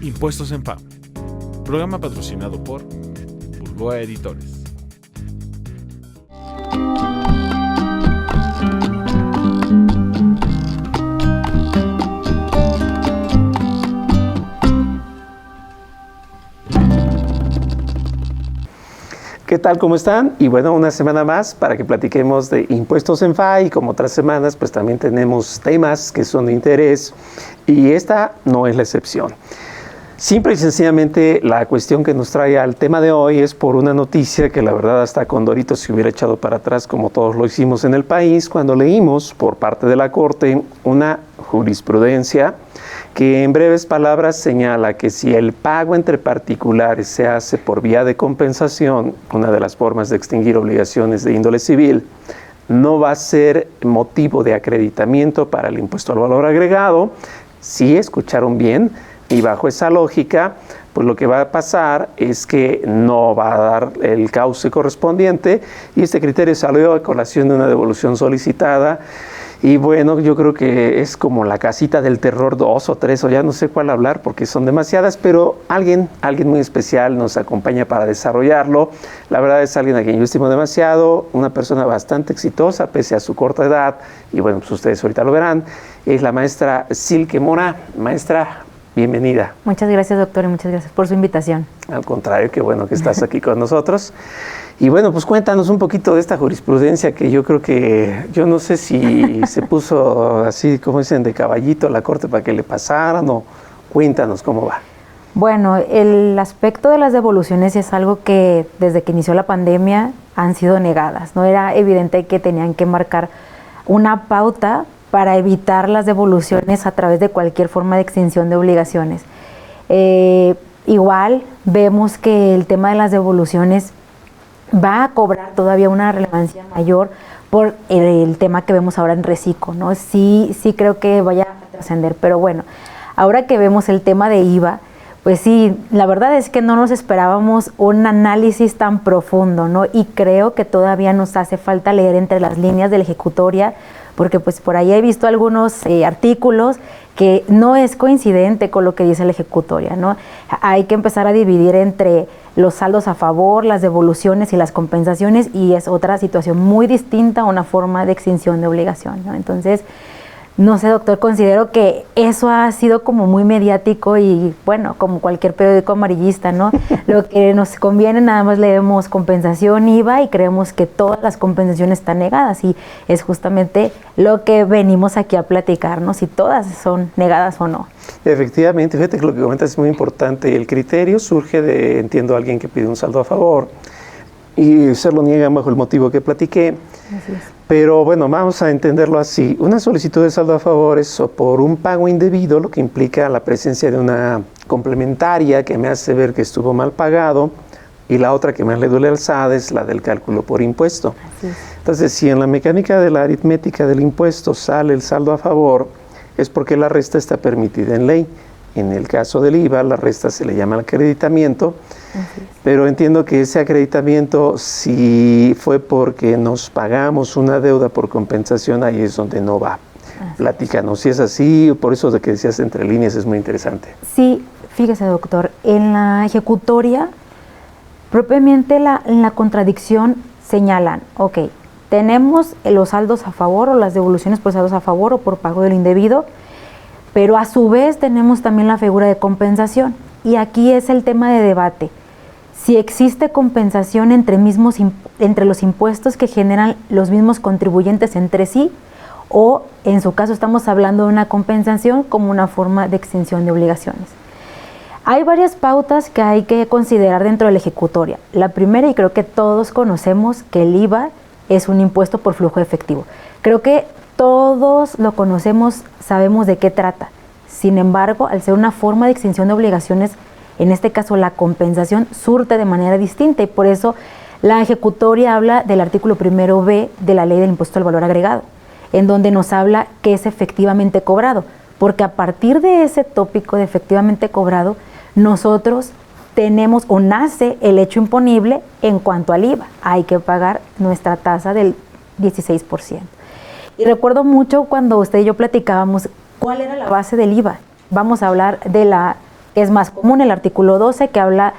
Impuestos en FA, programa patrocinado por Burgoa Editores. ¿Qué tal? ¿Cómo están? Y bueno, una semana más para que platiquemos de impuestos en FA, y como otras semanas, pues también tenemos temas que son de interés y esta no es la excepción. Simple y sencillamente la cuestión que nos trae al tema de hoy es por una noticia que la verdad hasta Condorito se hubiera echado para atrás, como todos lo hicimos en el país, cuando leímos por parte de la Corte una jurisprudencia que en breves palabras señala que si el pago entre particulares se hace por vía de compensación, una de las formas de extinguir obligaciones de índole civil, no va a ser motivo de acreditamiento para el impuesto al valor agregado. Si escucharon bien, y bajo esa lógica, pues lo que va a pasar es que no va a dar el cauce correspondiente, y este criterio salió a colación de una devolución solicitada. Y bueno, yo creo que es como la casita del terror 2 o 3, o ya no sé cuál hablar porque son demasiadas, pero alguien muy especial nos acompaña para desarrollarlo. La verdad es alguien a quien yo estimo demasiado, una persona bastante exitosa pese a su corta edad, y bueno, pues ustedes ahorita lo verán. Es la maestra Silke Mora. Maestra, bienvenida. Muchas gracias, doctor, y muchas gracias por su invitación. Al contrario, qué bueno que estás aquí con nosotros. Y bueno, pues cuéntanos un poquito de esta jurisprudencia que yo creo que, yo no sé si se puso así, como dicen, de caballito a la Corte para que le pasaran, o cuéntanos cómo va. Bueno, el aspecto de las devoluciones es algo que desde que inició la pandemia han sido negadas, ¿no? Era evidente que tenían que marcar una pauta para evitar las devoluciones a través de cualquier forma de extinción de obligaciones. Igual vemos que el tema de las devoluciones va a cobrar todavía una relevancia mayor por el tema que vemos ahora en Recico, ¿no? Sí creo que vaya a trascender, pero bueno, ahora que vemos el tema de IVA, pues sí, la verdad es que no nos esperábamos un análisis tan profundo, ¿no? Y creo que todavía nos hace falta leer entre las líneas de la ejecutoria, porque pues por ahí he visto algunos artículos que no es coincidente con lo que dice la ejecutoria, ¿no? Hay que empezar a dividir entre los saldos a favor, las devoluciones y las compensaciones, y es otra situación muy distinta a una forma de extinción de obligación, ¿no? Entonces, no sé, doctor, considero que eso ha sido como muy mediático y, bueno, como cualquier periódico amarillista, ¿no? Lo que nos conviene, nada más leemos compensación, IVA, y creemos que todas las compensaciones están negadas, y es justamente lo que venimos aquí a platicar, ¿no? Si todas son negadas o no. Efectivamente, fíjate que lo que comentas es muy importante. El criterio surge de, entiendo, alguien que pide un saldo a favor y se lo niegan bajo el motivo que platiqué. Así es. Pero bueno, vamos a entenderlo así. Una solicitud de saldo a favor es por un pago indebido, lo que implica la presencia de una complementaria que me hace ver que estuvo mal pagado, y la otra que más le duele al SAT es la del cálculo por impuesto. Así es. Entonces, si en la mecánica de la aritmética del impuesto sale el saldo a favor, es porque la resta está permitida en ley. En el caso del IVA, la resta se le llama acreditamiento, pero entiendo que ese acreditamiento, si fue porque nos pagamos una deuda por compensación, ahí es donde no va. Platícanos si es así, o por eso de que decías entre líneas es muy interesante. Sí, fíjese, doctor, en la ejecutoria, propiamente en la contradicción señalan, ok, tenemos los saldos a favor o las devoluciones por saldos a favor o por pago del indebido, pero a su vez tenemos también la figura de compensación, y aquí es el tema de debate. Si existe compensación entre los impuestos que generan los mismos contribuyentes entre sí, o en su caso estamos hablando de una compensación como una forma de extinción de obligaciones. Hay varias pautas que hay que considerar dentro de la ejecutoria. La primera, y creo que todos conocemos, que el IVA es un impuesto por flujo efectivo. Creo que todos lo conocemos, sabemos de qué trata. Sin embargo, al ser una forma de extinción de obligaciones, en este caso la compensación surte de manera distinta, y por eso la ejecutoria habla del artículo 1b de la Ley del Impuesto al Valor Agregado, en donde nos habla que es efectivamente cobrado, porque a partir de ese tópico de efectivamente cobrado, nosotros tenemos o nace el hecho imponible en cuanto al IVA. Hay que pagar nuestra tasa del 16%. Y recuerdo mucho cuando usted y yo platicábamos cuál era la base del IVA. Vamos a hablar de la es más común el artículo 12, que habla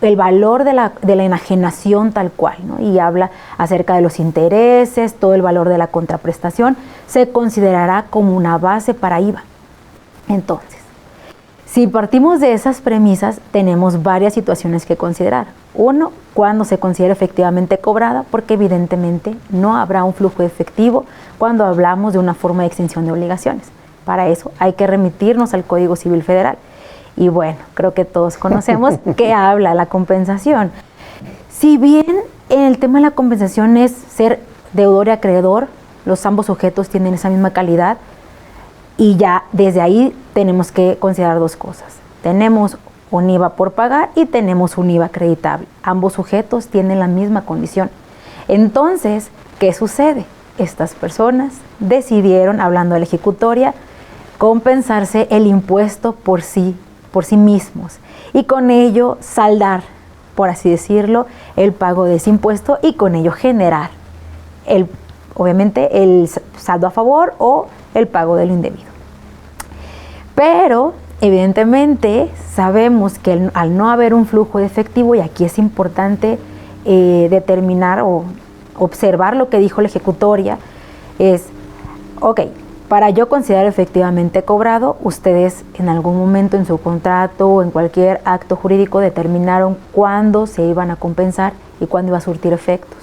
el valor de la enajenación tal cual, ¿no? Y habla acerca de los intereses, todo el valor de la contraprestación, se considerará como una base para IVA. Entonces, si partimos de esas premisas, tenemos varias situaciones que considerar. Uno, cuando se considera efectivamente cobrada, porque evidentemente no habrá un flujo efectivo cuando hablamos de una forma de extinción de obligaciones. Para eso hay que remitirnos al Código Civil Federal. Y bueno, creo que todos conocemos que habla la compensación. Si bien en el tema de la compensación es ser deudor y acreedor, los ambos sujetos tienen esa misma calidad, y ya desde ahí tenemos que considerar dos cosas. Tenemos un IVA por pagar y tenemos un IVA acreditable. Ambos sujetos tienen la misma condición. Entonces, ¿qué sucede? Estas personas decidieron, hablando de la ejecutoria, compensarse el impuesto por sí mismos, y con ello saldar, por así decirlo, el pago de ese impuesto, y con ello generar obviamente el saldo a favor o el pago de lo indebido. Pero evidentemente sabemos que al no haber un flujo de efectivo, y aquí es importante determinar o observar lo que dijo la ejecutoria, es, ok, para yo considerar efectivamente cobrado, ustedes en algún momento en su contrato o en cualquier acto jurídico determinaron cuándo se iban a compensar y cuándo iba a surtir efectos.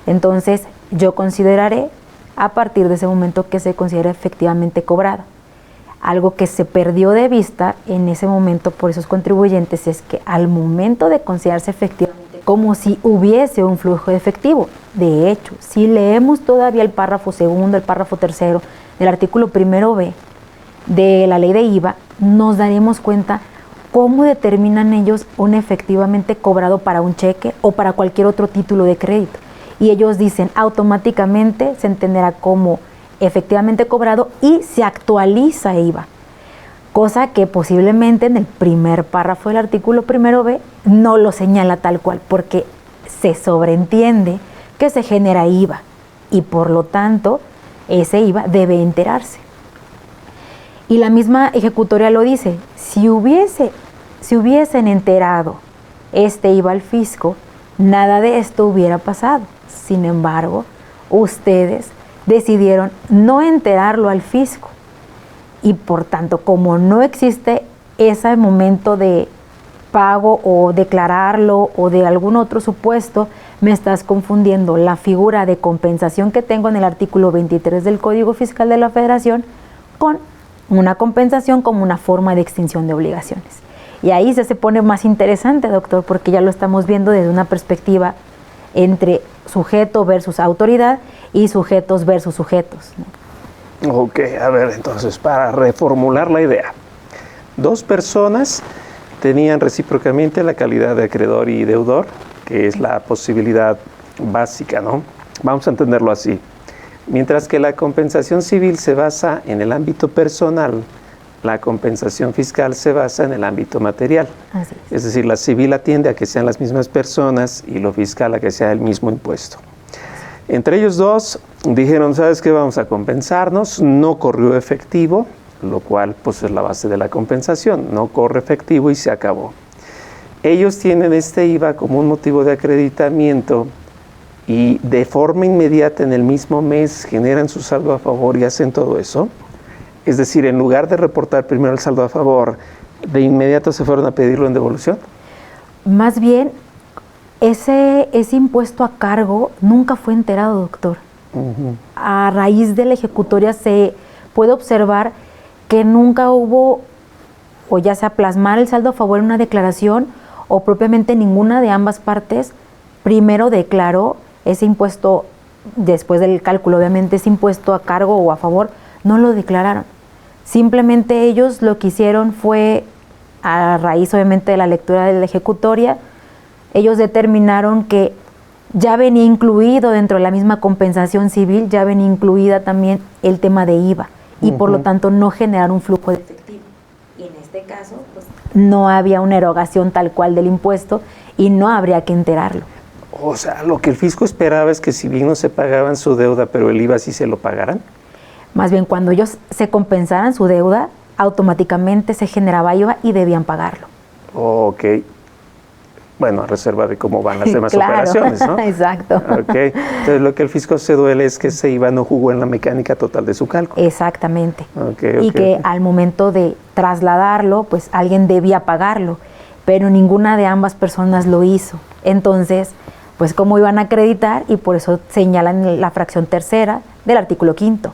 Entonces, yo consideraré a partir de ese momento que se considera efectivamente cobrado. Algo que se perdió de vista en ese momento por esos contribuyentes es que al momento de considerarse efectivamente como si hubiese un flujo de efectivo, de hecho, si leemos todavía el párrafo segundo, el párrafo tercero del artículo primero B de la ley de IVA, nos daremos cuenta cómo determinan ellos un efectivamente cobrado para un cheque o para cualquier otro título de crédito. Y ellos dicen, automáticamente se entenderá como efectivamente cobrado y se actualiza IVA. Cosa que posiblemente en el primer párrafo del artículo primero B no lo señala tal cual, porque se sobreentiende que se genera IVA y por lo tanto ese IVA debe enterarse. Y la misma ejecutoria lo dice, si hubiesen enterado este IVA al fisco, nada de esto hubiera pasado. Sin embargo, ustedes decidieron no enterarlo al fisco y por tanto, como no existe ese momento de pago o declararlo o de algún otro supuesto, me estás confundiendo la figura de compensación que tengo en el artículo 23 del Código Fiscal de la Federación con una compensación como una forma de extinción de obligaciones. Y ahí se pone más interesante, doctor, porque ya lo estamos viendo desde una perspectiva entre sujeto versus autoridad y sujetos versus sujetos, ¿no? Ok, a ver, entonces, para reformular la idea. Dos personas tenían recíprocamente la calidad de acreedor y deudor, que es la posibilidad básica, ¿no? Vamos a entenderlo así. Mientras que la compensación civil se basa en el ámbito personal, la compensación fiscal se basa en el ámbito material. Así Es decir, la civil atiende a que sean las mismas personas y lo fiscal a que sea el mismo impuesto. Entre ellos dos dijeron, ¿sabes qué? Vamos a compensarnos. No corrió efectivo, lo cual pues es la base de la compensación. No corre efectivo y se acabó. Ellos tienen este IVA como un motivo de acreditamiento y de forma inmediata en el mismo mes generan su saldo a favor y hacen todo eso. Es decir, en lugar de reportar primero el saldo a favor, de inmediato se fueron a pedirlo en devolución. Más bien, ese impuesto a cargo nunca fue enterado, doctor. A raíz de la ejecutoria se puede observar que nunca hubo, o ya sea plasmar el saldo a favor en una declaración, o propiamente ninguna de ambas partes primero declaró ese impuesto, después del cálculo, obviamente ese impuesto a cargo o a favor, no lo declararon. Simplemente ellos lo que hicieron fue, a raíz obviamente de la lectura de la ejecutoria, ellos determinaron que ya venía incluido dentro de la misma compensación civil, ya venía incluida también el tema de IVA y por lo tanto no generar un flujo de efectivo. Y en este caso, pues, no había una erogación tal cual del impuesto y no habría que enterarlo. O sea, lo que el fisco esperaba es que si bien no se pagaban su deuda, pero el IVA sí se lo pagaran. Más bien, cuando ellos se compensaran su deuda, automáticamente se generaba IVA y debían pagarlo. Ok. Bueno, a reserva de cómo van las demás Claro. operaciones, ¿no? Exacto. Ok. Entonces, lo que el fisco se duele es que ese IVA no jugó en la mecánica total de su cálculo. Exactamente. Ok. Y que al momento de trasladarlo, pues alguien debía pagarlo, pero ninguna de ambas personas lo hizo. Entonces, pues cómo iban a acreditar, y por eso señalan la fracción tercera del artículo 5º.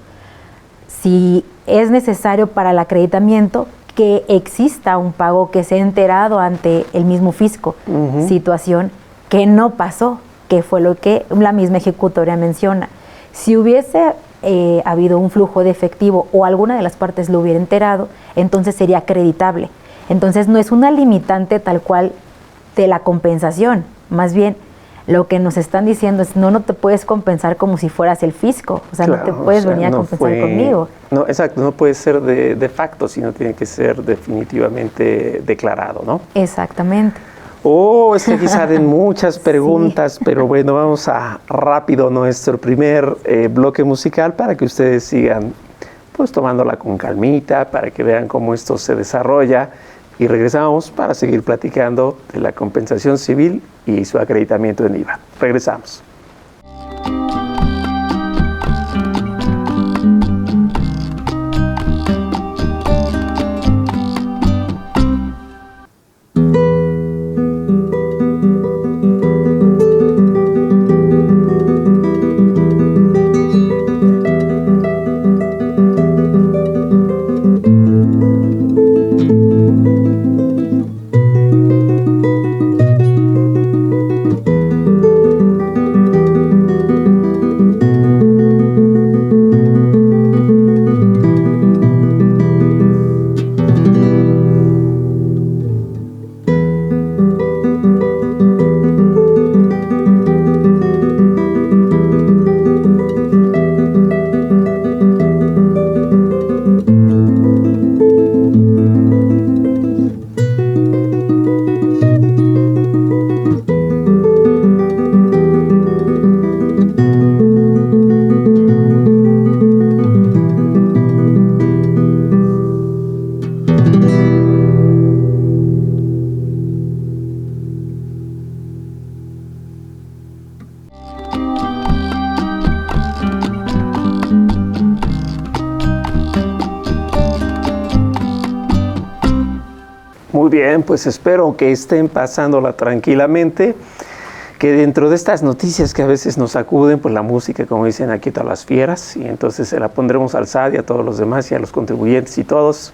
Si es necesario para el acreditamiento que exista un pago que sea enterado ante el mismo fisco, situación que no pasó, que fue lo que la misma ejecutoria menciona. Si hubiese habido un flujo de efectivo o alguna de las partes lo hubiera enterado, entonces sería acreditable. Entonces no es una limitante tal cual de la compensación, más bien lo que nos están diciendo es no te puedes compensar como si fueras el fisco, o sea, Claro, no te puedes o sea, venir a no compensar fue- conmigo. No, exacto, no puede ser de facto, sino tiene que ser definitivamente declarado, ¿no? Exactamente. Oh, es que aquí salen muchas preguntas, pero bueno, vamos a rápido nuestro primer bloque musical para que ustedes sigan pues tomándola con calmita, para que vean cómo esto se desarrolla, y regresamos para seguir platicando de la compensación civil y su acreditamiento en IVA. Regresamos. Muy bien, pues espero que estén pasándola tranquilamente, que dentro de estas noticias que a veces nos acuden, pues la música, como dicen aquí, todas las fieras, y entonces se la pondremos al SAT y a todos los demás y a los contribuyentes y todos.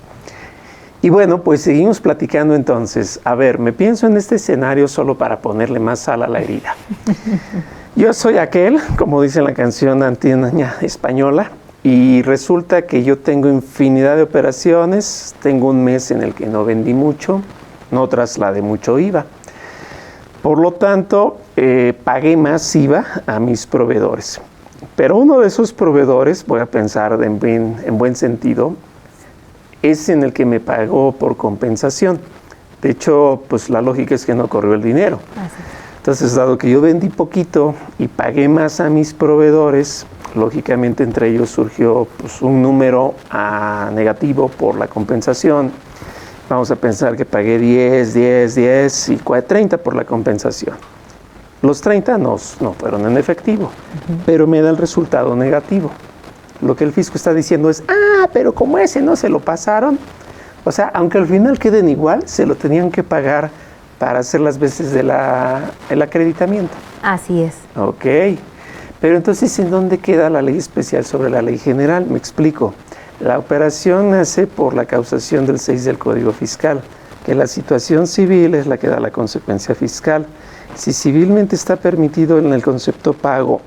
Y bueno, pues seguimos platicando entonces. A ver, me pienso en este escenario solo para ponerle más sal a la herida. Yo soy aquel, como dice la canción antiña española, y resulta que yo tengo infinidad de operaciones, tengo un mes en el que no vendí mucho, no trasladé mucho IVA. Por lo tanto, pagué más IVA a mis proveedores. Pero uno de esos proveedores, voy a pensar en buen sentido, es en el que me pagó por compensación. De hecho, pues la lógica es que no corrió el dinero. Así. Entonces, dado que yo vendí poquito y pagué más a mis proveedores, lógicamente entre ellos surgió pues, un número negativo por la compensación. Vamos a pensar que pagué 10 y 30 por la compensación. Los 30 no fueron en efectivo, pero me da el resultado negativo. Lo que el fisco está diciendo es, pero como ese no se lo pasaron, o sea, aunque al final queden igual, se lo tenían que pagar para hacer las veces del acreditamiento. Así es. Ok, pero entonces, ¿en dónde queda la ley especial sobre la ley general? Me explico. La operación nace por la causación del 6 del Código Fiscal, que la situación civil es la que da la consecuencia fiscal. Si civilmente está permitido en el concepto pago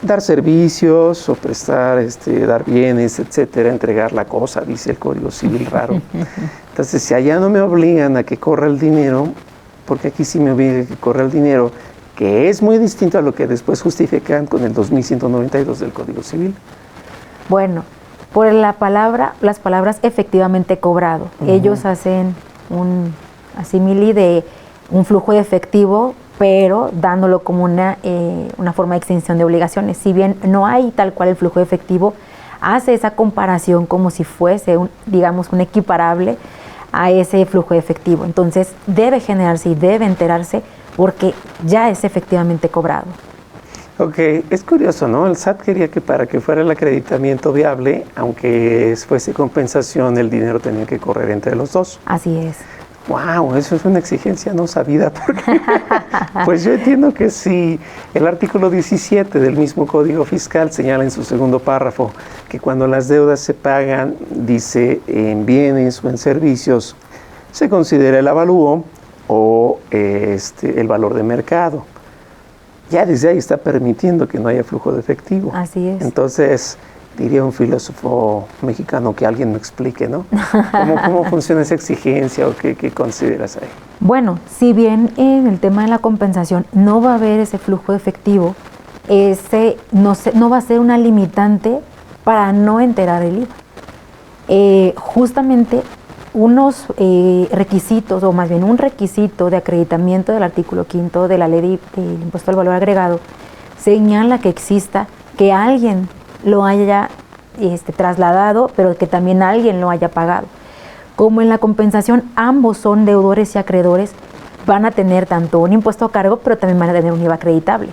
dar servicios o prestar, dar bienes, etcétera, entregar la cosa, dice el Código Civil raro. Entonces, si allá no me obligan a que corra el dinero, porque aquí sí me obliga a que corra el dinero, que es muy distinto a lo que después justifican con el 2192 del Código Civil. Bueno, por las palabras efectivamente cobrado. Ellos hacen un asimili de un flujo de efectivo, pero dándolo como una forma de extinción de obligaciones. Si bien no hay tal cual el flujo de efectivo, hace esa comparación como si fuese, digamos, un equiparable a ese flujo de efectivo. Entonces debe generarse y debe enterarse porque ya es efectivamente cobrado. Ok, es curioso, ¿no? El SAT quería que para que fuera el acreditamiento viable, aunque fuese compensación, el dinero tenía que correr entre los dos. Así es. ¡Wow! Eso es una exigencia no sabida, porque pues yo entiendo que si el artículo 17 del mismo Código Fiscal señala en su segundo párrafo que cuando las deudas se pagan, dice, en bienes o en servicios, se considera el avalúo o el valor de mercado. Ya desde ahí está permitiendo que no haya flujo de efectivo. Así es. Entonces, diría un filósofo mexicano que alguien me explique, ¿no? ¿Cómo funciona esa exigencia o qué consideras ahí? Bueno, si bien en el tema de la compensación no va a haber ese flujo de efectivo, no va a ser una limitante para no enterar el IVA. Justamente unos requisitos, o más bien un requisito de acreditamiento del artículo 5 de la ley del impuesto al valor agregado, señala que exista que alguien lo haya trasladado, pero que también alguien lo haya pagado. Como en la compensación ambos son deudores y acreedores, van a tener tanto un impuesto a cargo, pero también van a tener un IVA acreditable.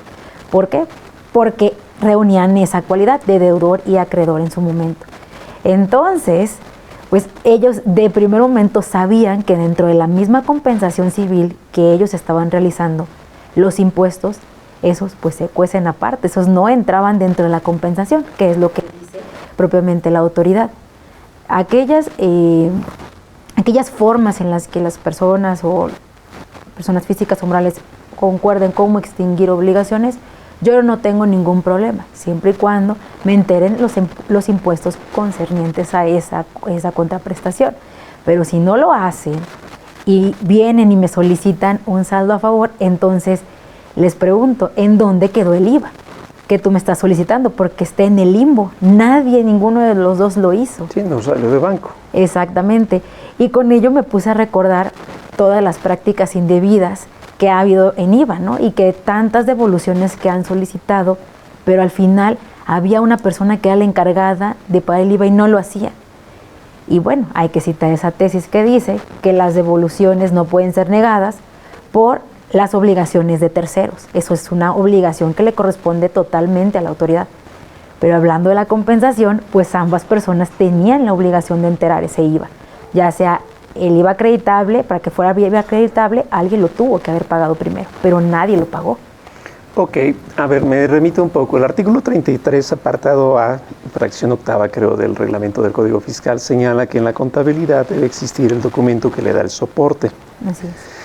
¿Por qué? Porque reunían esa cualidad de deudor y acreedor en su momento. Entonces, pues ellos de primer momento sabían que dentro de la misma compensación civil que ellos estaban realizando, los impuestos, esos pues se cuecen aparte, esos no entraban dentro de la compensación, que es lo que dice propiamente la autoridad. Aquellas formas en las que las personas o personas físicas o morales concuerden cómo extinguir obligaciones, yo no tengo ningún problema, siempre y cuando me enteren los impuestos concernientes a esa contraprestación. Pero si no lo hacen y vienen y me solicitan un saldo a favor, entonces les pregunto, ¿en dónde quedó el IVA que tú me estás solicitando? Porque está en el limbo. Ninguno de los dos lo hizo. Sí, no salió de banco. Exactamente. Y con ello me puse a recordar todas las prácticas indebidas que ha habido en IVA, ¿no? Y que tantas devoluciones que han solicitado, pero al final había una persona que era la encargada de pagar el IVA y no lo hacía. Y bueno, hay que citar esa tesis que dice que las devoluciones no pueden ser negadas por las obligaciones de terceros. Eso es una obligación que le corresponde totalmente a la autoridad. Pero hablando de la compensación, pues ambas personas tenían la obligación de enterar ese IVA, ya sea el IVA acreditable. Para que fuera IVA acreditable, alguien lo tuvo que haber pagado primero, pero nadie lo pagó. Ok, a ver, me remito un poco. El artículo 33, apartado A, fracción octava, creo, del reglamento del Código Fiscal, señala que en la contabilidad debe existir el documento que le da el soporte. Así es.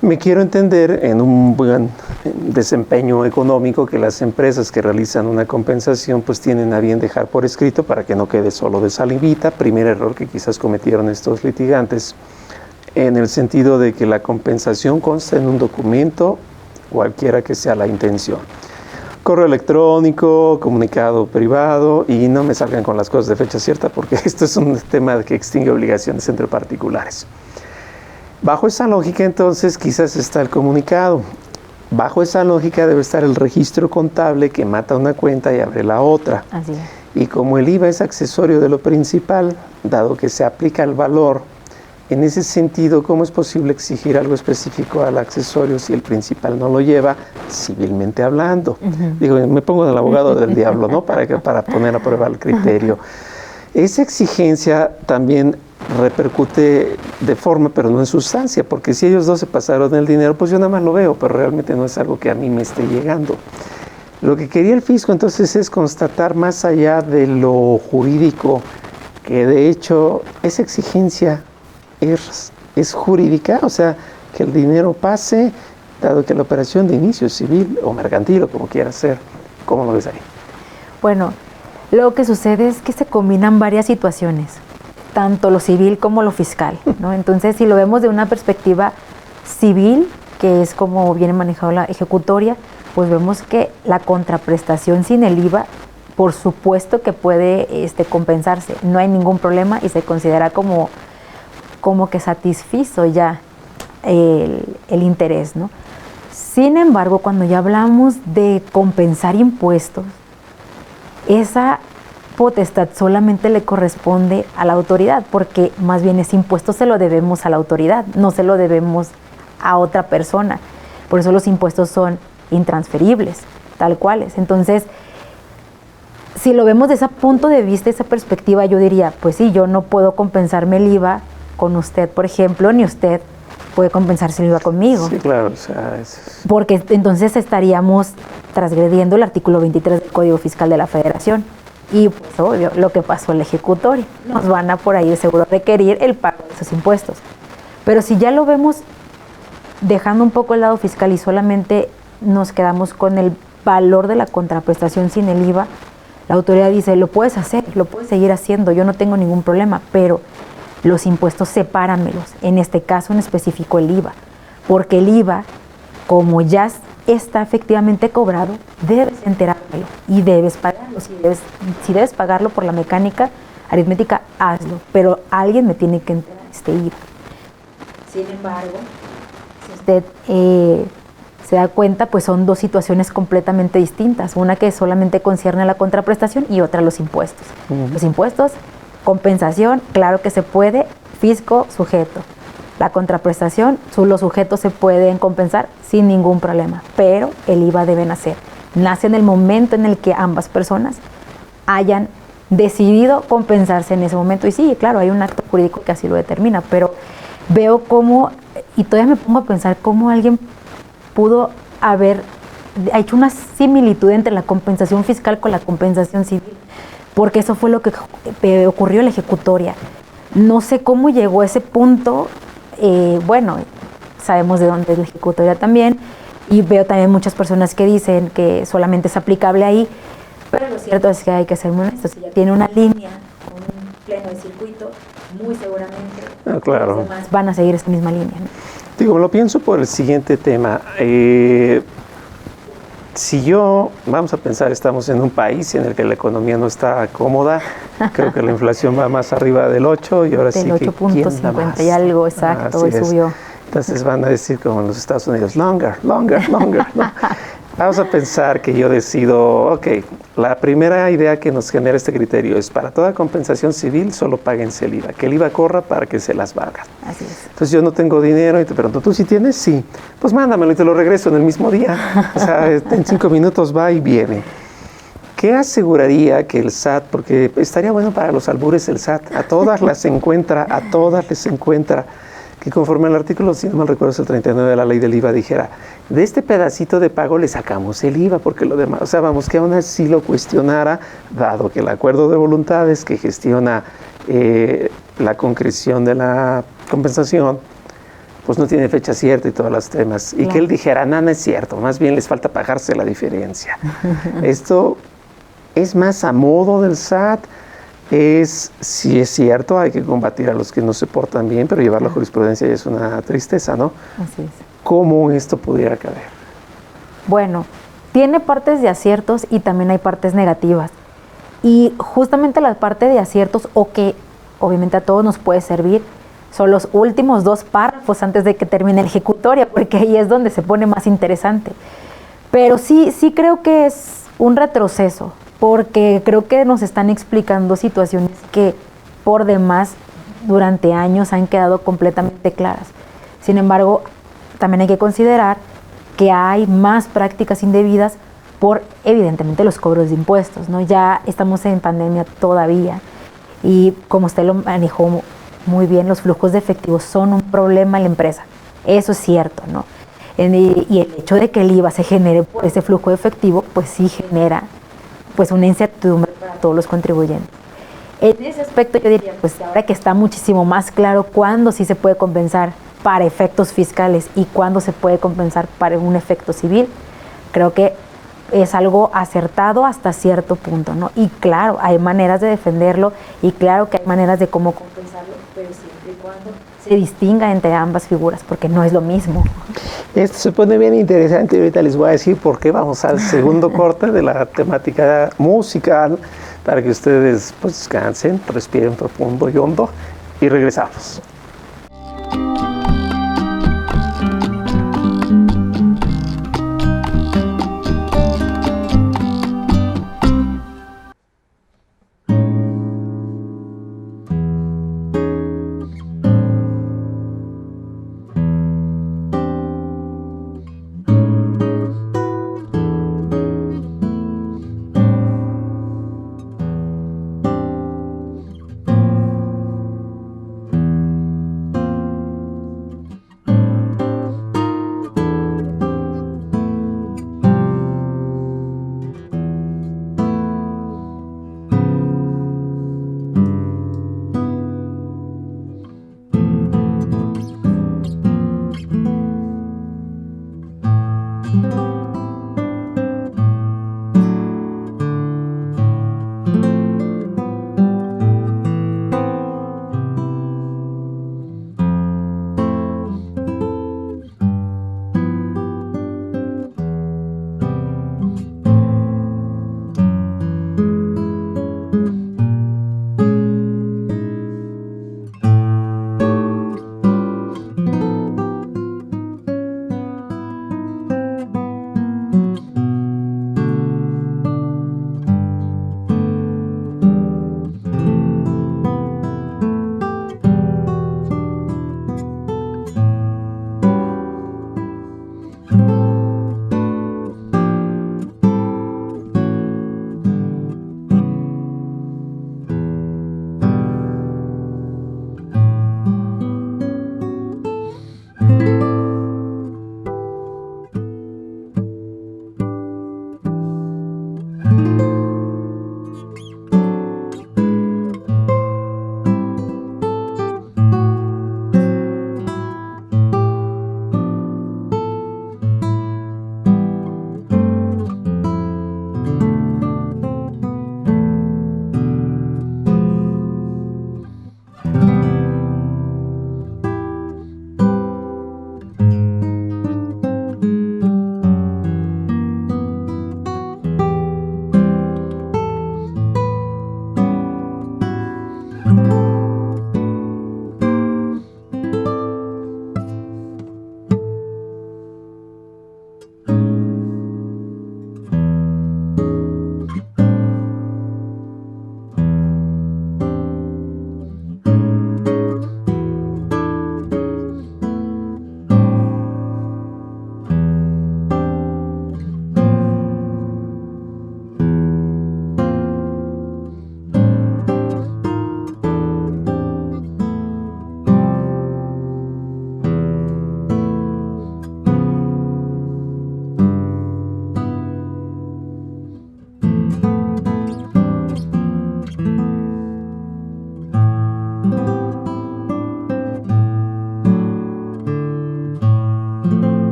Me quiero entender en un buen desempeño económico que las empresas que realizan una compensación pues tienen a bien dejar por escrito para que no quede solo de salivita. Primer error que quizás cometieron estos litigantes, en el sentido de que la compensación consta en un documento, cualquiera que sea la intención. Correo electrónico, comunicado privado, y no me salgan con las cosas de fecha cierta porque esto es un tema que extingue obligaciones entre particulares. Bajo esa lógica, entonces, quizás está el comunicado. Bajo esa lógica debe estar el registro contable que mata una cuenta y abre la otra. Así es. Y como el IVA es accesorio de lo principal, dado que se aplica el valor, en ese sentido, ¿cómo es posible exigir algo específico al accesorio si el principal no lo lleva, civilmente hablando? Digo, me pongo del abogado del diablo, ¿no? Para poner a prueba el criterio. Esa exigencia también repercute de forma, pero no en sustancia, porque si ellos dos se pasaron el dinero, pues yo nada más lo veo, pero realmente no es algo que a mí me esté llegando. Lo que quería el fisco entonces es constatar, más allá de lo jurídico, que de hecho esa exigencia es jurídica, o sea, que el dinero pase, dado que la operación de inicio es civil o mercantil o como quiera ser. ¿Cómo lo ves ahí? Bueno, lo que sucede es que se combinan varias situaciones, tanto lo civil como lo fiscal, ¿no? Entonces, si lo vemos de una perspectiva civil, que es como viene manejado la ejecutoria, pues vemos que la contraprestación sin el IVA, por supuesto que puede compensarse, no hay ningún problema y se considera como que satisfizo ya el interés, ¿no? Sin embargo, cuando ya hablamos de compensar impuestos, esa potestad solamente le corresponde a la autoridad, porque más bien ese impuesto se lo debemos a la autoridad, no se lo debemos a otra persona. Por eso los impuestos son intransferibles, tal cuales. Entonces, si lo vemos desde ese punto de vista, esa perspectiva, yo diría, pues sí, yo no puedo compensarme el IVA con usted, por ejemplo, ni usted puede compensarse el IVA conmigo. Sí, claro. O sea, Porque entonces estaríamos transgrediendo el artículo 23 del Código Fiscal de la Federación. Y pues obvio, lo que pasó al ejecutorio. Nos van a por ahí de seguro requerir el pago de esos impuestos. Pero si ya lo vemos dejando un poco el lado fiscal y solamente nos quedamos con el valor de la contraprestación sin el IVA, la autoridad dice, lo puedes hacer, lo puedes seguir haciendo, yo no tengo ningún problema, pero los impuestos sepáramelos, en este caso en específico el IVA, porque el IVA, como ya está efectivamente cobrado, debes enterármelo y debes pagarlo. Si debes pagarlo por la mecánica aritmética, hazlo, pero alguien me tiene que enterar este IVA. Sin embargo, si usted se da cuenta, pues son dos situaciones completamente distintas. Una que solamente concierne a la contraprestación y otra los impuestos. Los impuestos, compensación, claro que se puede, fisco, sujeto. La contraprestación, los sujetos se pueden compensar sin ningún problema, pero el IVA debe nacer. Nace en el momento en el que ambas personas hayan decidido compensarse en ese momento. Y sí, claro, hay un acto jurídico que así lo determina, pero veo cómo, y todavía me pongo a pensar cómo alguien pudo haber hecho una similitud entre la compensación fiscal con la compensación civil, porque eso fue lo que ocurrió en la ejecutoria. No sé cómo llegó a ese punto, bueno, sabemos de dónde es la ejecutoria también, y veo también muchas personas que dicen que solamente es aplicable ahí, pero lo cierto es que hay que ser muy honestos. Si ya tiene una línea, un pleno de circuito, muy seguramente claro, los demás van a seguir esa misma línea, ¿no? Digo, lo pienso por el siguiente tema. Si vamos a pensar, estamos en un país en el que la economía no está cómoda, creo que la inflación va más arriba del 8 y ahora sí que 8.50 y algo, exacto, y subió. Entonces van a decir como en los Estados Unidos, longer, ¿no? Vamos a pensar que yo decido, ok, la primera idea que nos genera este criterio es para toda compensación civil solo páguense el IVA, que el IVA corra para que se las valga. Así es. Entonces yo no tengo dinero y te pregunto, ¿tú sí tienes? Sí. Pues mándamelo y te lo regreso en el mismo día. O sea, en 5 minutos va y viene. ¿Qué aseguraría que el SAT, porque estaría bueno para los albures el SAT, a todas les encuentra, que conforme al artículo, si no mal recuerdo, es el 39 de la ley del IVA, dijera, de este pedacito de pago le sacamos el IVA, porque lo demás, o sea, vamos, que aún así lo cuestionara, dado que el acuerdo de voluntades que gestiona la concreción de la compensación, pues no tiene fecha cierta y todos los temas, y que él dijera, no es cierto, más bien les falta pagarse la diferencia. Esto es más a modo del SAT. Si es cierto, hay que combatir a los que no se portan bien, pero llevar la jurisprudencia ya es una tristeza, ¿no? Así es. ¿Cómo esto pudiera caber? Bueno, tiene partes de aciertos y también hay partes negativas. Y justamente la parte de aciertos, o que obviamente a todos nos puede servir, son los últimos 2 párrafos antes de que termine la ejecutoria, porque ahí es donde se pone más interesante. Pero sí creo que es un retroceso, porque creo que nos están explicando situaciones que por demás durante años han quedado completamente claras. Sin embargo, también hay que considerar que hay más prácticas indebidas por, evidentemente, los cobros de impuestos, ¿no? Ya estamos en pandemia todavía y como usted lo manejó muy bien, los flujos de efectivo son un problema en la empresa. Eso es cierto, ¿no? Y el hecho de que el IVA se genere por ese flujo de efectivo, pues sí genera pues una incertidumbre para todos los contribuyentes. En ese aspecto yo diría, pues ahora que está muchísimo más claro cuándo sí se puede compensar para efectos fiscales y cuándo se puede compensar para un efecto civil, creo que es algo acertado hasta cierto punto, ¿no? Y claro, hay maneras de defenderlo y claro que hay maneras de cómo compensarlo, pero siempre y cuando se distinga entre ambas figuras, porque no es lo mismo. Esto se pone bien interesante y ahorita les voy a decir por qué. Vamos al segundo corte de la temática musical para que ustedes pues descansen, respiren profundo y hondo y regresamos.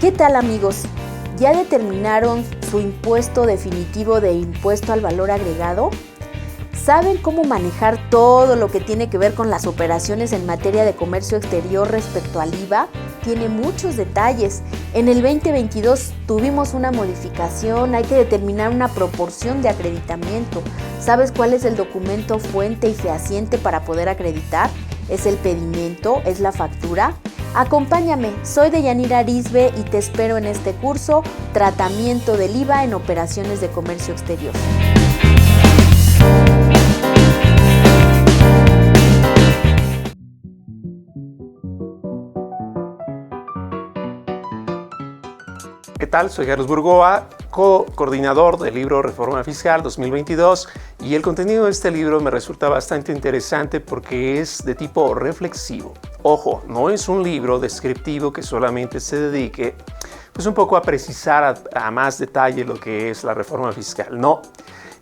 ¿Qué tal, amigos? ¿Ya determinaron su impuesto definitivo de impuesto al valor agregado? ¿Saben cómo manejar todo lo que tiene que ver con las operaciones en materia de comercio exterior respecto al IVA? Tiene muchos detalles. En el 2022 tuvimos una modificación, hay que determinar una proporción de acreditamiento. ¿Sabes cuál es el documento fuente y fehaciente para poder acreditar? ¿Es el pedimento? ¿Es la factura? Acompáñame, soy Deyanira Arisbe y te espero en este curso Tratamiento del IVA en Operaciones de Comercio Exterior. ¿Qué tal? Soy Carlos Burgoa, coordinador del libro Reforma Fiscal 2022, y el contenido de este libro me resulta bastante interesante porque es de tipo reflexivo. Ojo, no es un libro descriptivo que solamente se dedique un poco a precisar a más detalle lo que es la reforma fiscal. No.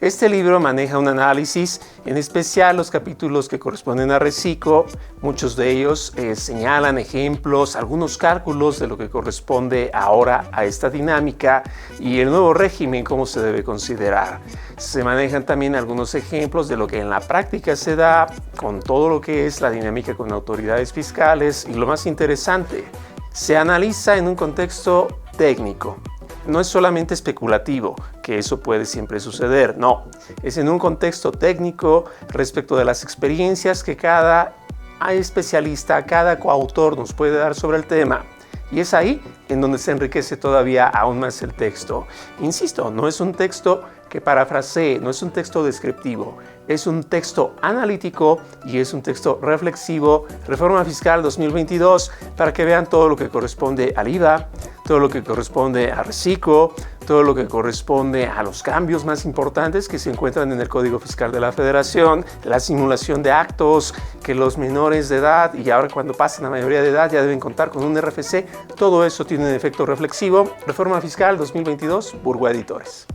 Este libro maneja un análisis, en especial los capítulos que corresponden a reciclo. Muchos de ellos señalan ejemplos, algunos cálculos de lo que corresponde ahora a esta dinámica y el nuevo régimen, cómo se debe considerar. Se manejan también algunos ejemplos de lo que en la práctica se da con todo lo que es la dinámica con autoridades fiscales, y lo más interesante, se analiza en un contexto técnico. No es solamente especulativo, que eso puede siempre suceder, no. Es en un contexto técnico respecto de las experiencias que cada especialista, cada coautor nos puede dar sobre el tema. Y es ahí en donde se enriquece todavía aún más el texto. Insisto, no es un texto que parafrasee, no es un texto descriptivo, es un texto analítico y es un texto reflexivo. Reforma Fiscal 2022, para que vean todo lo que corresponde al IVA, todo lo que corresponde a reciclo, todo lo que corresponde a los cambios más importantes que se encuentran en el Código Fiscal de la Federación, la simulación de actos, que los menores de edad y ahora cuando pasan a mayoría de edad ya deben contar con un RFC. Todo eso tiene un efecto reflexivo. Reforma Fiscal 2022, Burgoa Editores.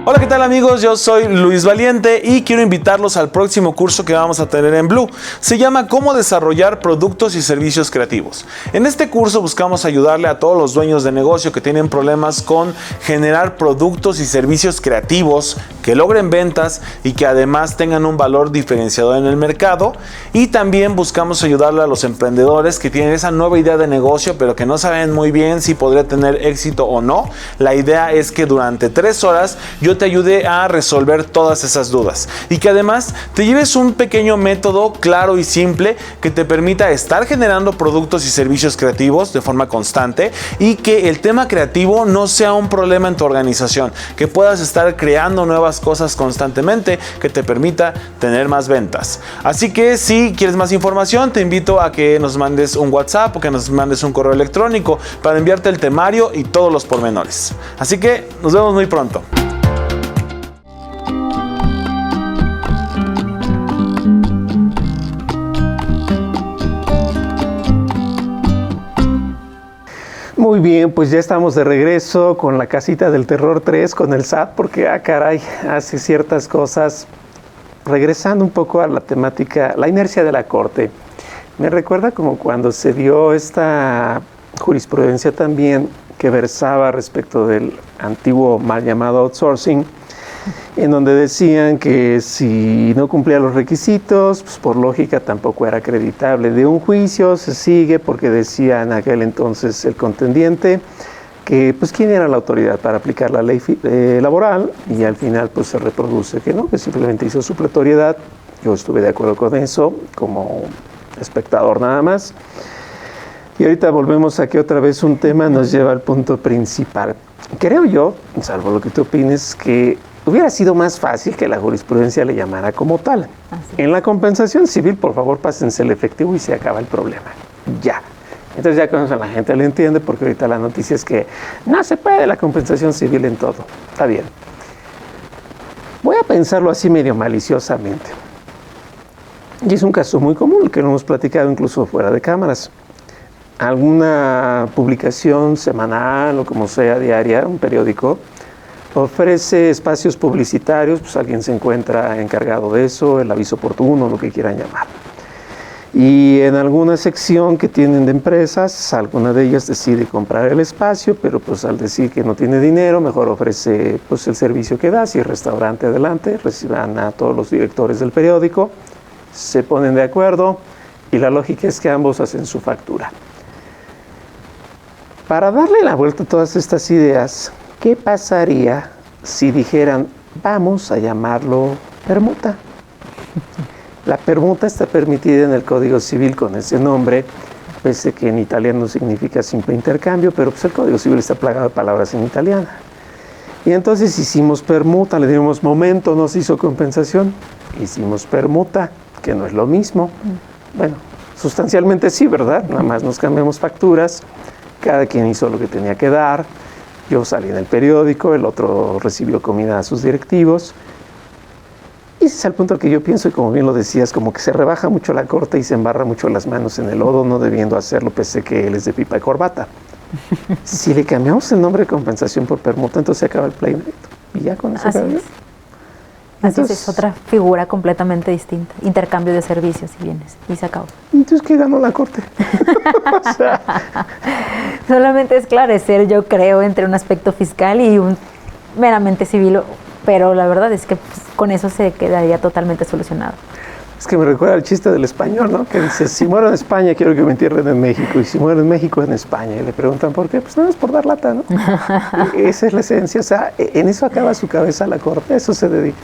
Hola, ¿qué tal, amigos? Yo soy Luis Valiente y quiero invitarlos al próximo curso que vamos a tener en Blue. Se llama Cómo desarrollar productos y servicios creativos. En este curso buscamos ayudarle a todos los dueños de negocio que tienen problemas con generar productos y servicios creativos que logren ventas y que además tengan un valor diferenciador en el mercado. Y también buscamos ayudarle a los emprendedores que tienen esa nueva idea de negocio pero que no saben muy bien si podría tener éxito o no. La idea es que durante 3 horas yo te ayude a resolver todas esas dudas y que además te lleves un pequeño método claro y simple que te permita estar generando productos y servicios creativos de forma constante y que el tema creativo no sea un problema en tu organización, que puedas estar creando nuevas cosas constantemente que te permita tener más ventas. Así que si quieres más información, te invito a que nos mandes un WhatsApp o que nos mandes un correo electrónico para enviarte el temario y todos los pormenores. Así que nos vemos muy pronto. Muy bien, pues ya estamos de regreso con la Casita del Terror 3, con el SAT, porque, caray, hace ciertas cosas. Regresando un poco a la temática, la inercia de la Corte. Me recuerda como cuando se dio esta jurisprudencia también que versaba respecto del antiguo mal llamado outsourcing, en donde decían que si no cumplía los requisitos, pues por lógica tampoco era acreditable. De un juicio se sigue porque decía en aquel entonces el contendiente que pues quién era la autoridad para aplicar la ley laboral, y al final pues se reproduce que no, que simplemente hizo supletoriedad. Yo estuve de acuerdo con eso como espectador nada más. Y ahorita volvemos a que otra vez un tema nos lleva al punto principal. Creo yo, salvo lo que tú opines, que hubiera sido más fácil que la jurisprudencia le llamara como tal. En la compensación civil, por favor, pásense el efectivo y se acaba el problema. Ya. Entonces ya con eso la gente lo entiende, porque ahorita la noticia es que no se puede la compensación civil en todo. Está bien. Voy a pensarlo así medio maliciosamente. Y es un caso muy común, que lo hemos platicado incluso fuera de cámaras. Alguna publicación semanal o como sea diaria, un periódico, Ofrece espacios publicitarios, pues alguien se encuentra encargado de eso, el aviso oportuno, lo que quieran llamar. Y en alguna sección que tienen de empresas, alguna de ellas decide comprar el espacio, pero pues al decir que no tiene dinero, mejor ofrece pues el servicio que da. Si es restaurante, adelante, reciban a todos los directores del periódico, se ponen de acuerdo y la lógica es que ambos hacen su factura. Para darle la vuelta a todas estas ideas, ¿qué pasaría si dijeran, vamos a llamarlo permuta? La permuta está permitida en el Código Civil con ese nombre, pese que en italiano significa simple intercambio, pero pues el Código Civil está plagado de palabras en italiano. Y entonces hicimos permuta, le dimos momento, no se hizo compensación, hicimos permuta, que no es lo mismo. Bueno, sustancialmente sí, ¿verdad? Nada más nos cambiamos facturas, cada quien hizo lo que tenía que dar, yo salí en el periódico, el otro recibió comida a sus directivos. Y ese es el punto que yo pienso, y como bien lo decías, como que se rebaja mucho la corte y se embarra mucho las manos en el lodo, no debiendo hacerlo, pese que él es de pipa y corbata. Si le cambiamos el nombre de compensación por permuta, entonces se acaba el pleito. Y ya con eso Así acaba. es. Así es otra figura completamente distinta. Intercambio de servicios y bienes. Y se acabó. Entonces, ¿qué ganó la corte? O sea, Solamente esclarecer, yo creo, entre un aspecto fiscal y un meramente civil, pero la verdad es que pues, con eso se quedaría totalmente solucionado. es que me recuerda el chiste del español, ¿no? Que dice, si muero en España, quiero que me entierren en México. Y si muero en México, en España. Y le preguntan, ¿por qué? Pues nada más por dar lata, ¿no? Esa es la esencia. O sea, en eso acaba su cabeza la corte. A eso se dedica.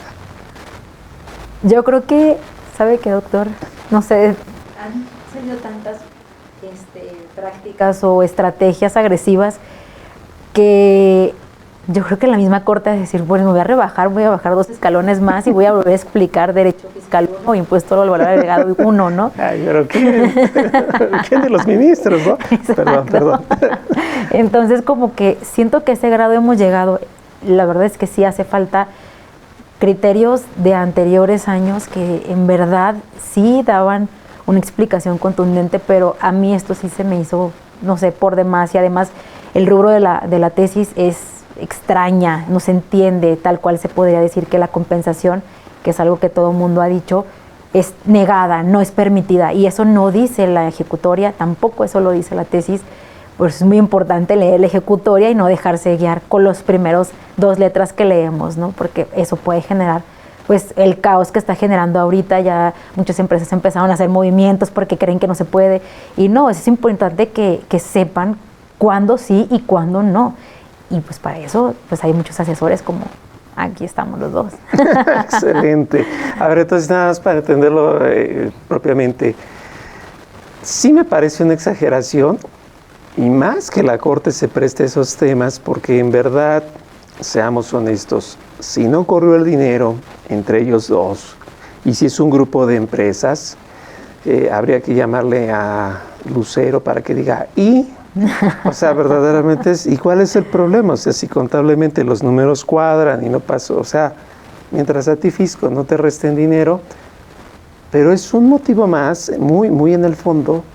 Yo creo que, ¿sabe qué, doctor? No sé, han salido tantas prácticas o estrategias agresivas que yo creo que la misma corte es decir, bueno, me voy a bajar 2 escalones más y voy a volver a explicar derecho fiscal 1 o impuesto al valor agregado 1, ¿no? Ay, pero ¿quién de los ministros, no? Perdón. Entonces, como que siento que a ese grado hemos llegado. La verdad es que sí hace falta criterios de anteriores años que en verdad sí daban una explicación contundente, pero a mí esto sí se me hizo, no sé, por demás, y además el rubro de la tesis es extraña, no se entiende, tal cual se podría decir que la compensación, que es algo que todo el mundo ha dicho, es negada, no es permitida, y eso no dice la ejecutoria, tampoco eso lo dice la tesis. Pues es muy importante leer la ejecutoria y no dejarse guiar con los primeros 2 letras que leemos, ¿no? Porque eso puede generar pues el caos que está generando ahorita. Ya muchas empresas empezaron a hacer movimientos porque creen que no se puede, y no, es importante que sepan cuándo sí y cuándo no, y pues para eso pues hay muchos asesores como aquí estamos los dos. Excelente. A ver, entonces nada más para entenderlo propiamente, sí me parece una exageración, y más que la corte se preste a esos temas, porque en verdad, seamos honestos, si no corrió el dinero entre ellos dos, y si es un grupo de empresas, habría que llamarle a Lucero para que diga, ¿y? O sea, verdaderamente ¿y cuál es el problema? O sea, si contablemente los números cuadran y no pasó, o sea, mientras a ti fisco no te resten dinero, pero es un motivo más, muy, muy en el fondo,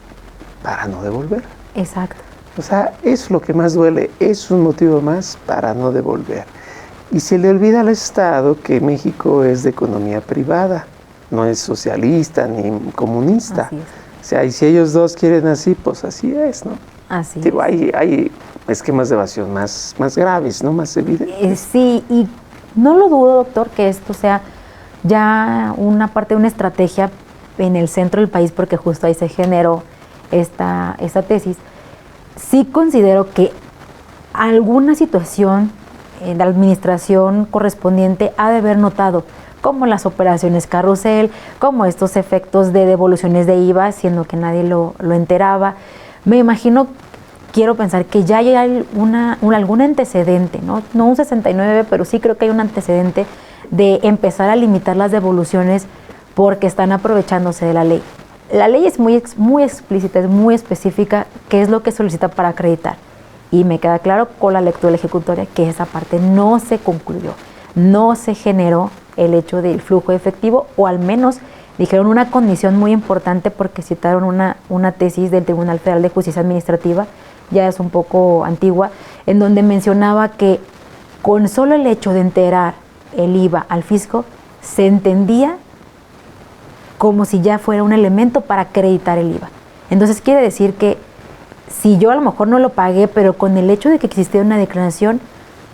para no devolver. Exacto. O sea, es lo que más duele, es un motivo más para no devolver. Y se le olvida al Estado que México es de economía privada, no es socialista ni comunista. Así es. O sea, y si ellos dos quieren así, pues así es, ¿no? Así Digo, es. hay esquemas de evasión más graves, ¿no? Más evidentes. Sí, y no lo dudo, doctor, que esto sea ya una parte de una estrategia en el centro del país, porque justo ahí se generó esta tesis. Sí considero que alguna situación en la administración correspondiente ha de haber notado, como las operaciones carrusel, como estos efectos de devoluciones de IVA, siendo que nadie lo enteraba. Me imagino, quiero pensar que ya hay algún antecedente, no un 69, pero sí creo que hay un antecedente de empezar a limitar las devoluciones porque están aprovechándose de la ley. La ley es muy explícita, es muy específica, qué es lo que solicita para acreditar. Y me queda claro con la lectura de la ejecutoria que esa parte no se concluyó, no se generó el hecho del flujo efectivo, o al menos dijeron una condición muy importante, porque citaron una tesis del Tribunal Federal de Justicia Administrativa, ya es un poco antigua, en donde mencionaba que con solo el hecho de enterar el IVA al fisco, se entendía como si ya fuera un elemento para acreditar el IVA. Entonces quiere decir que si yo a lo mejor no lo pagué, pero con el hecho de que existiera una declaración,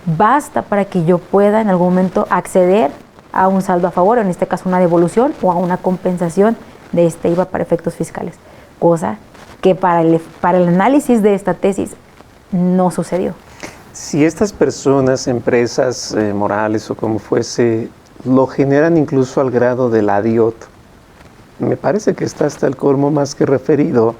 basta para que yo pueda en algún momento acceder a un saldo a favor, o en este caso una devolución o a una compensación de este IVA para efectos fiscales. Cosa que para el análisis de esta tesis no sucedió. Si estas personas, empresas morales o como fuese, lo generan incluso al grado de la DIOT, me parece que está hasta el colmo más que referido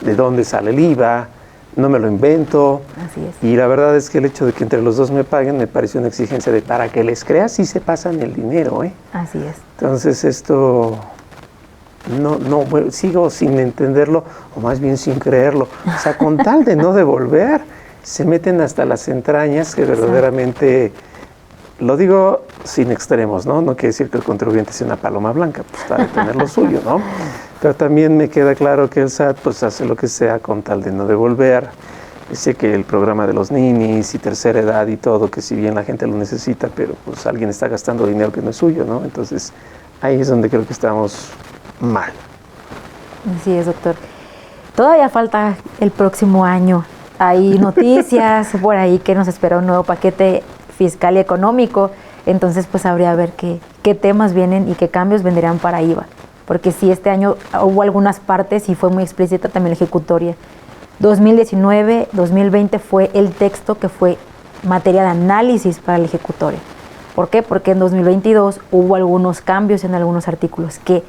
de dónde sale el IVA, no me lo invento. Así es. Y la verdad es que el hecho de que entre los dos me paguen me parece una exigencia de para que les crea sí se pasan el dinero, ¿eh? Así es. Entonces esto bueno, sigo sin entenderlo, o más bien sin creerlo. O sea, con tal de no devolver, se meten hasta las entrañas que verdaderamente, lo digo sin extremos, ¿no? No quiere decir que el contribuyente sea una paloma blanca, pues para tener lo suyo, ¿no? Pero también me queda claro que el SAT pues hace lo que sea con tal de no devolver. Sé que el programa de los ninis y tercera edad y todo, que si bien la gente lo necesita, pero pues alguien está gastando dinero que no es suyo, ¿no? Entonces ahí es donde creo que estamos mal. Así es, doctor. Todavía falta el próximo año. Hay noticias por ahí que nos espera un nuevo paquete fiscal y económico. Entonces, pues habría que ver qué temas vienen y qué cambios vendrían para IVA. Porque sí, este año hubo algunas partes y fue muy explícita también la ejecutoria. 2019, 2020 fue el texto que fue materia de análisis para la ejecutoria. ¿Por qué? Porque en 2022 hubo algunos cambios en algunos artículos que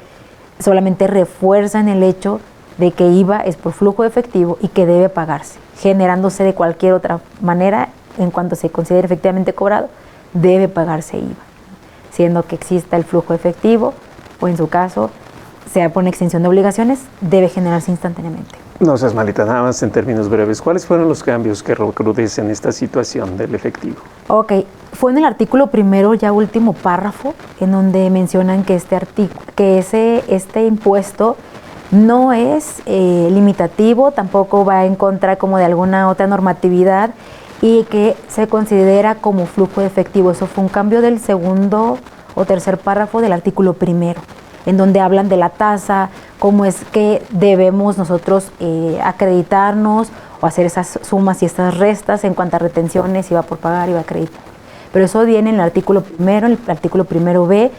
solamente refuerzan el hecho de que IVA es por flujo de efectivo y que debe pagarse, generándose de cualquier otra manera, en cuanto se considere efectivamente cobrado, debe pagarse IVA, siendo que exista el flujo efectivo o en su caso sea por una extinción de obligaciones, debe generarse instantáneamente. No seas malita, nada más en términos breves. ¿Cuáles fueron los cambios que recrudecen esta situación del efectivo? Ok, fue en el artículo primero, ya último párrafo, en donde mencionan que este impuesto no es limitativo, tampoco va en contra como de alguna otra normatividad y que se considera como flujo de efectivo. Eso fue un cambio del segundo o tercer párrafo del artículo primero, en donde hablan de la tasa, cómo es que debemos nosotros acreditarnos o hacer esas sumas y estas restas en cuanto a retenciones, IVA por pagar, IVA acreditar. Pero eso viene en el artículo primero, en el artículo primero B,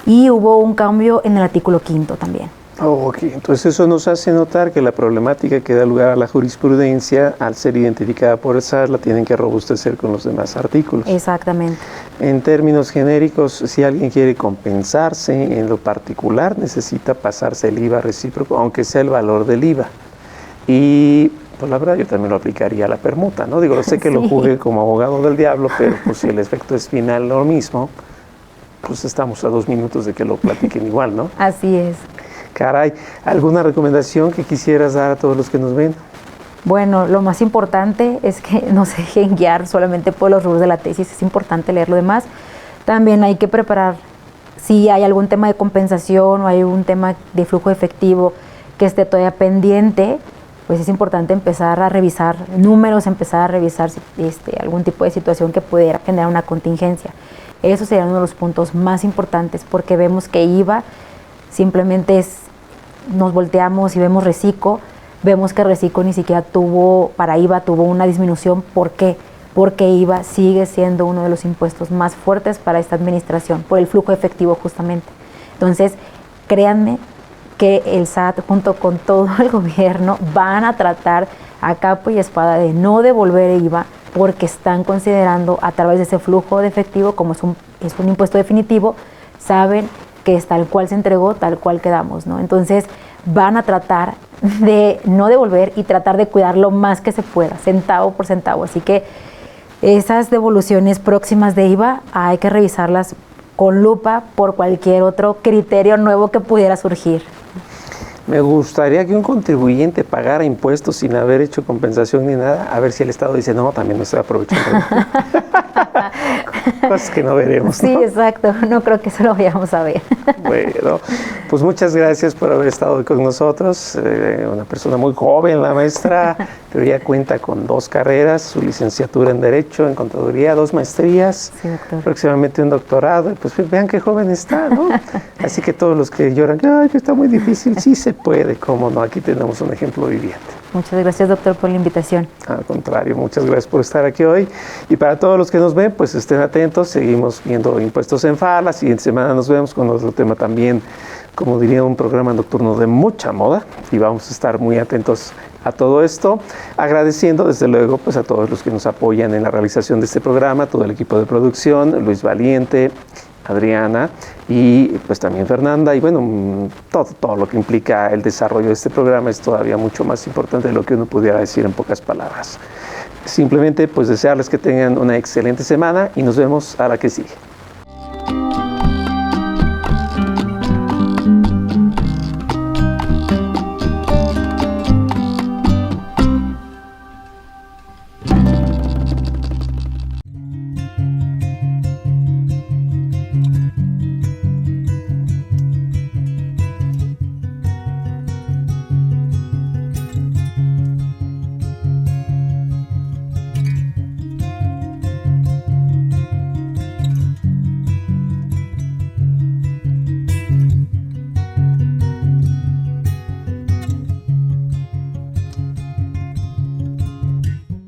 y hubo un cambio en el artículo quinto también. Ok, entonces eso nos hace notar que la problemática que da lugar a la jurisprudencia, al ser identificada por el SAT, la tienen que robustecer con los demás artículos. Exactamente. En términos genéricos, si alguien quiere compensarse en lo particular, necesita pasarse el IVA recíproco, aunque sea el valor del IVA. Y pues la verdad yo también lo aplicaría a la permuta, ¿no? Digo, sé que lo jugué como abogado del diablo, pero pues si el efecto es final lo mismo, pues estamos a 2 minutos de que lo platiquen igual, ¿no? Así es. Caray, ¿alguna recomendación que quisieras dar a todos los que nos ven? Bueno, lo más importante es que no se dejen guiar solamente por los rubros de la tesis, es importante leer lo demás. También hay que preparar, si hay algún tema de compensación o hay un tema de flujo efectivo que esté todavía pendiente, pues es importante empezar a revisar números, empezar a revisar algún tipo de situación que pudiera generar una contingencia. Eso sería uno de los puntos más importantes, porque vemos que IVA simplemente nos volteamos y vemos Recico, vemos que Recico ni siquiera tuvo una disminución. ¿Por qué? Porque IVA sigue siendo uno de los impuestos más fuertes para esta administración, por el flujo efectivo justamente. Entonces, créanme que el SAT junto con todo el gobierno van a tratar a capa y espada de no devolver IVA, porque están considerando a través de ese flujo de efectivo, como es un impuesto definitivo, saben que es tal cual se entregó, tal cual quedamos, ¿no? Entonces van a tratar de no devolver y tratar de cuidar lo más que se pueda, centavo por centavo. Así que esas devoluciones próximas de IVA hay que revisarlas con lupa por cualquier otro criterio nuevo que pudiera surgir. Me gustaría que un contribuyente pagara impuestos sin haber hecho compensación ni nada, a ver si el Estado dice, no, también me estoy aprovechando. Cosas que no veremos, ¿no? Sí, exacto, no creo que eso lo vayamos a ver. Bueno, pues muchas gracias por haber estado con nosotros, una persona muy joven, la maestra, pero ya cuenta con 2 carreras, su licenciatura en Derecho, en Contaduría, 2 maestrías, Sí, doctor. próximamente un doctorado, y pues vean qué joven está, ¿no? Así que todos los que lloran, ay, que está muy difícil, sí se puede, cómo no, aquí tenemos un ejemplo viviente. Muchas gracias, doctor, por la invitación. Al contrario, muchas gracias por estar aquí hoy. Y para todos los que nos ven, pues estén atentos, seguimos viendo Impuestos en FA. La siguiente semana nos vemos con otro tema también, como diría, un programa nocturno de mucha moda, y vamos a estar muy atentos a todo esto, agradeciendo desde luego pues a todos los que nos apoyan en la realización de este programa, todo el equipo de producción, Luis Valiente, Adriana y pues también Fernanda, y bueno, todo lo que implica el desarrollo de este programa es todavía mucho más importante de lo que uno pudiera decir en pocas palabras. Simplemente pues desearles que tengan una excelente semana y nos vemos a la que sigue.